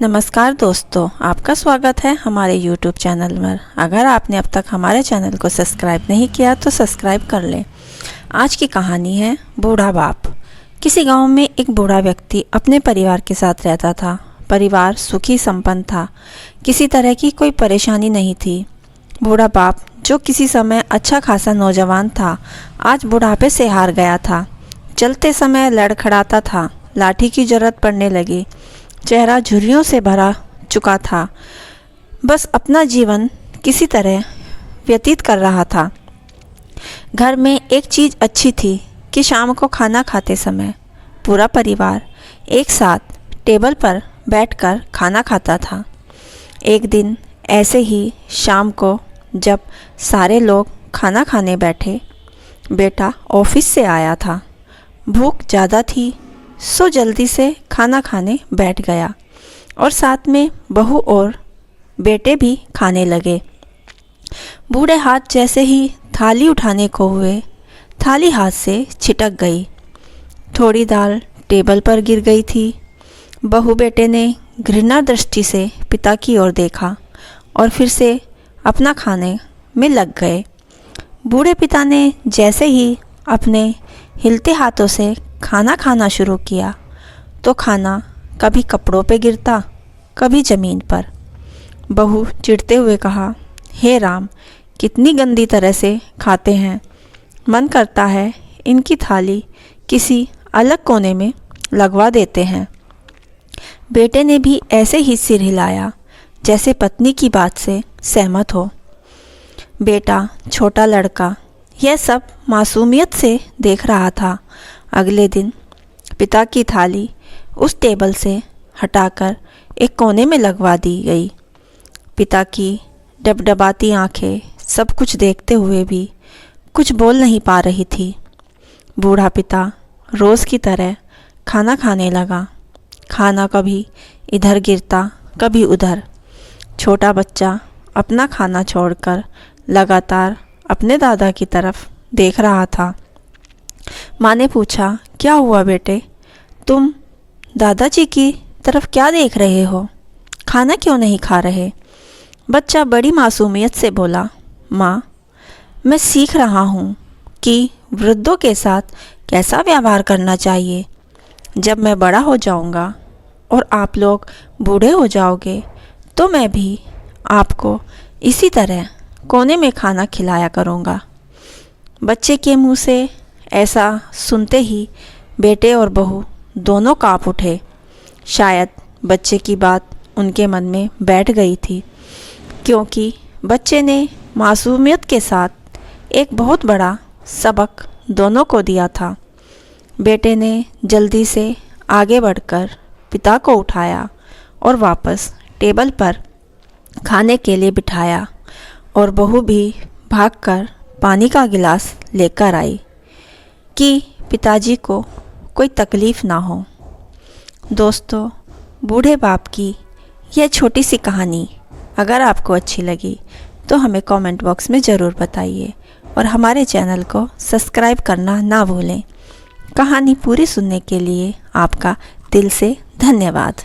नमस्कार दोस्तों, आपका स्वागत है हमारे YouTube चैनल पर। अगर आपने अब तक हमारे चैनल को सब्सक्राइब नहीं किया तो सब्सक्राइब कर लें। आज की कहानी है बूढ़ा बाप। किसी गांव में एक बूढ़ा व्यक्ति अपने परिवार के साथ रहता था। परिवार सुखी संपन्न था, किसी तरह की कोई परेशानी नहीं थी। बूढ़ा बाप, जो किसी समय अच्छा खासा नौजवान था, आज बुढ़ापे से हार गया था। चलते समय लड़खड़ाता था, लाठी की जरूरत पड़ने लगी। चेहरा झुर्रियों से भरा चुका था, बस अपना जीवन किसी तरह व्यतीत कर रहा था। घर में एक चीज़ अच्छी थी कि शाम को खाना खाते समय पूरा परिवार एक साथ टेबल पर बैठकर खाना खाता था। एक दिन ऐसे ही शाम को जब सारे लोग खाना खाने बैठे, बेटा ऑफिस से आया था। भूख ज़्यादा थी, सो जल्दी से खाना खाने बैठ गया और साथ में बहू और बेटे भी खाने लगे। बूढ़े हाथ जैसे ही थाली उठाने को हुए, थाली हाथ से छिटक गई। थोड़ी दाल टेबल पर गिर गई थी। बहू बेटे ने घृणा दृष्टि से पिता की ओर देखा और फिर से अपना खाने में लग गए। बूढ़े पिता ने जैसे ही अपने हिलते हाथों से खाना खाना शुरू किया तो खाना कभी कपड़ों पे गिरता, कभी ज़मीन पर। बहू चिढ़ते हुए कहा, हे राम, कितनी गंदी तरह से खाते हैं। मन करता है इनकी थाली किसी अलग कोने में लगवा देते हैं। बेटे ने भी ऐसे ही सिर हिलाया जैसे पत्नी की बात से सहमत हो। बेटा, छोटा लड़का, यह सब मासूमियत से देख रहा था। अगले दिन पिता की थाली उस टेबल से हटाकर एक कोने में लगवा दी गई। पिता की डबडबाती आंखें सब कुछ देखते हुए भी कुछ बोल नहीं पा रही थी। बूढ़ा पिता रोज़ की तरह खाना खाने लगा। खाना कभी इधर गिरता, कभी उधर। छोटा बच्चा अपना खाना छोड़कर लगातार अपने दादा की तरफ देख रहा था। माँ ने पूछा, क्या हुआ बेटे, तुम दादाजी की तरफ क्या देख रहे हो? खाना क्यों नहीं खा रहे? बच्चा बड़ी मासूमियत से बोला, माँ, मैं सीख रहा हूँ कि वृद्धों के साथ कैसा व्यवहार करना चाहिए। जब मैं बड़ा हो जाऊँगा और आप लोग बूढ़े हो जाओगे तो मैं भी आपको इसी तरह कोने में खाना खिलाया करूँगा। बच्चे के मुँह से ऐसा सुनते ही बेटे और बहू दोनों काँप उठे। शायद बच्चे की बात उनके मन में बैठ गई थी, क्योंकि बच्चे ने मासूमियत के साथ एक बहुत बड़ा सबक दोनों को दिया था। बेटे ने जल्दी से आगे बढ़कर पिता को उठाया और वापस टेबल पर खाने के लिए बिठाया, और बहू भी भागकर पानी का गिलास लेकर आई कि पिताजी को कोई तकलीफ़ ना हो। दोस्तों, बूढ़े बाप की यह छोटी सी कहानी अगर आपको अच्छी लगी तो हमें कमेंट बॉक्स में ज़रूर बताइए और हमारे चैनल को सब्सक्राइब करना ना भूलें। कहानी पूरी सुनने के लिए आपका दिल से धन्यवाद।